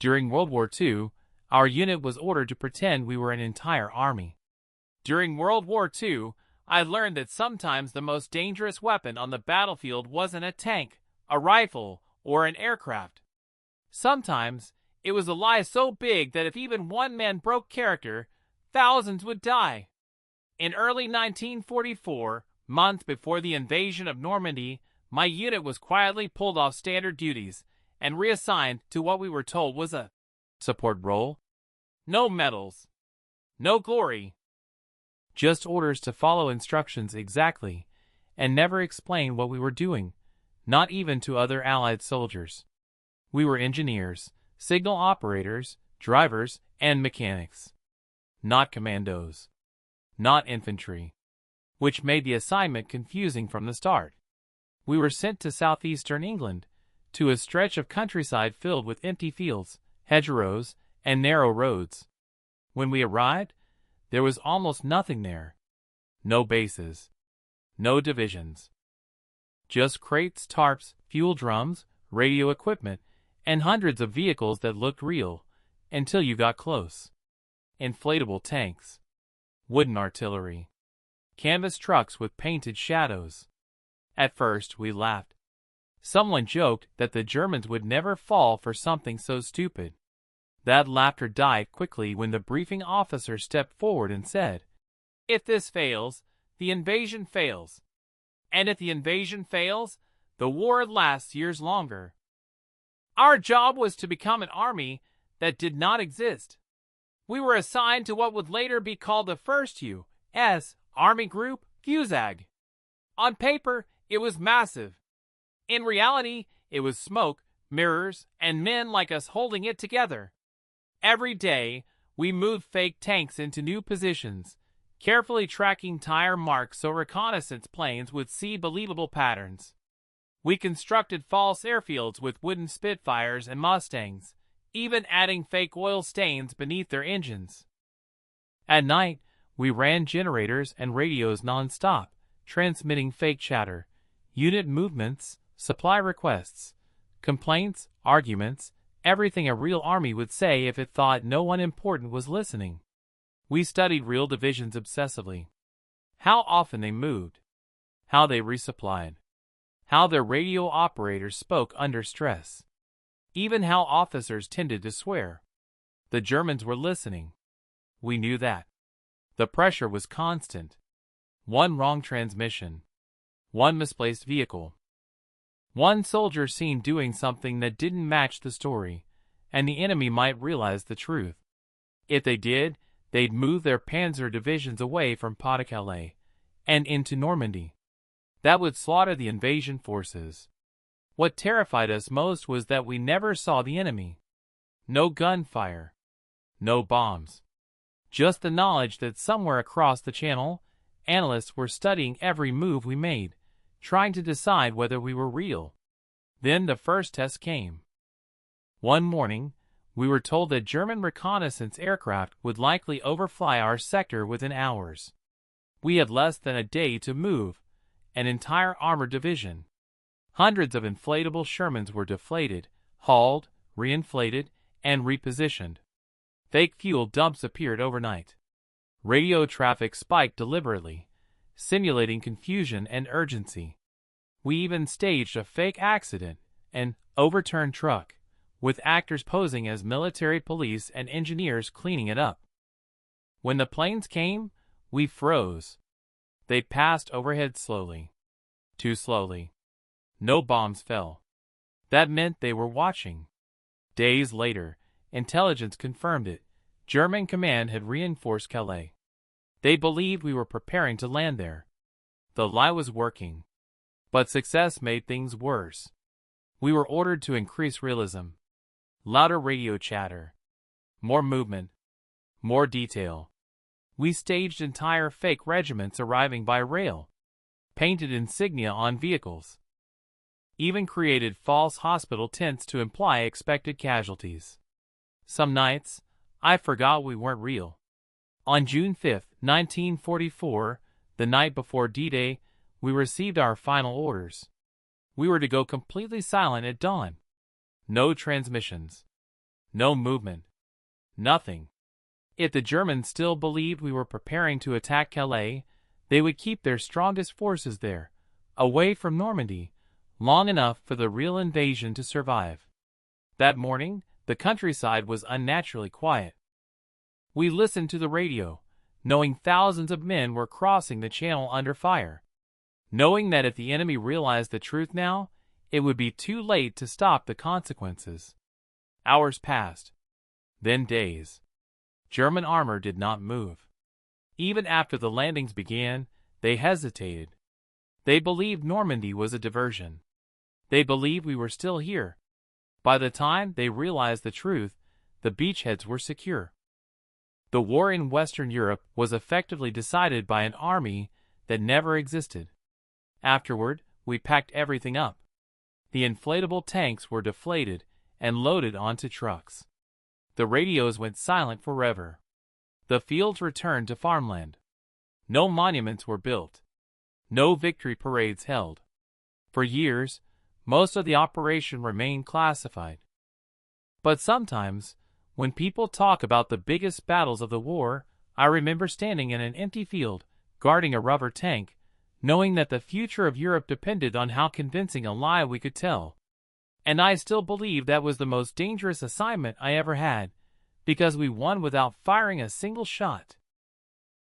During World War II, our unit was ordered to pretend we were an entire army. During World War II, I learned that sometimes the most dangerous weapon on the battlefield wasn't a tank, a rifle, or an aircraft. Sometimes it was a lie so big that if even one man broke character, thousands would die. In early 1944, months before the invasion of Normandy, my unit was quietly pulled off standard duties and reassigned to what we were told was a support role. No medals, no glory, just orders to follow instructions exactly and never explain what we were doing, not even to other Allied soldiers. We were engineers, signal operators, drivers, and mechanics. Not commandos. Not infantry. Which made the assignment confusing from the start. We were sent to southeastern England, to a stretch of countryside filled with empty fields, hedgerows, and narrow roads. When we arrived, there was almost nothing there. No bases. No divisions. Just crates, tarps, fuel drums, radio equipment, and hundreds of vehicles that looked real, until you got close. Inflatable tanks. Wooden artillery. Canvas trucks with painted shadows. At first, we laughed. Someone joked that the Germans would never fall for something so stupid. That laughter died quickly when the briefing officer stepped forward and said, "If this fails, the invasion fails. And if the invasion fails, the war lasts years longer." Our job was to become an army that did not exist. We were assigned to what would later be called the 1st U.S. Army Group, Fusag. On paper, it was massive. In reality, it was smoke, mirrors, and men like us holding it together. Every day, we moved fake tanks into new positions, carefully tracking tire marks so reconnaissance planes would see believable patterns. We constructed false airfields with wooden Spitfires and Mustangs, even adding fake oil stains beneath their engines. At night, we ran generators and radios non-stop, transmitting fake chatter, unit movements, supply requests, complaints, arguments, everything a real army would say if it thought no one important was listening. We studied real divisions obsessively. How often they moved. How they resupplied. How their radio operators spoke under stress. Even how officers tended to swear. The Germans were listening. We knew that. The pressure was constant. One wrong transmission. One misplaced vehicle. One soldier seen doing something that didn't match the story, and the enemy might realize the truth. If they did, they'd move their panzer divisions away from Pas-de-Calais and into Normandy. That would slaughter the invasion forces. What terrified us most was that we never saw the enemy. No gunfire. No bombs. Just the knowledge that somewhere across the channel, analysts were studying every move we made, trying to decide whether we were real. Then the first test came. One morning, we were told that German reconnaissance aircraft would likely overfly our sector within hours. We had less than a day to move, an entire armored division. Hundreds of inflatable Shermans were deflated, hauled, reinflated, and repositioned. Fake fuel dumps appeared overnight. Radio traffic spiked deliberately, simulating confusion and urgency. We even staged a fake accident, an overturned truck, with actors posing as military police and engineers cleaning it up. When the planes came, we froze. They passed overhead slowly. Too slowly. No bombs fell. That meant they were watching. Days later, intelligence confirmed it. German command had reinforced Calais. They believed we were preparing to land there. The lie was working. But success made things worse. We were ordered to increase realism. Louder radio chatter. More movement. More detail. We staged entire fake regiments arriving by rail. Painted insignia on vehicles. Even created false hospital tents to imply expected casualties. Some nights, I forgot we weren't real. On June 5, 1944, the night before D-Day, we received our final orders. We were to go completely silent at dawn. No transmissions. No movement. Nothing. If the Germans still believed we were preparing to attack Calais, they would keep their strongest forces there, away from Normandy, long enough for the real invasion to survive. That morning, the countryside was unnaturally quiet. We listened to the radio, knowing thousands of men were crossing the channel under fire. Knowing that if the enemy realized the truth now, it would be too late to stop the consequences. Hours passed. Then days. German armor did not move. Even after the landings began, they hesitated. They believed Normandy was a diversion. They believed we were still here. By the time they realized the truth, the beachheads were secure. The war in Western Europe was effectively decided by an army that never existed. Afterward, we packed everything up. The inflatable tanks were deflated and loaded onto trucks. The radios went silent forever. The fields returned to farmland. No monuments were built. No victory parades held. For years, most of the operation remained classified. But sometimes, when people talk about the biggest battles of the war, I remember standing in an empty field, guarding a rubber tank, knowing that the future of Europe depended on how convincing a lie we could tell. And I still believe that was the most dangerous assignment I ever had, because we won without firing a single shot.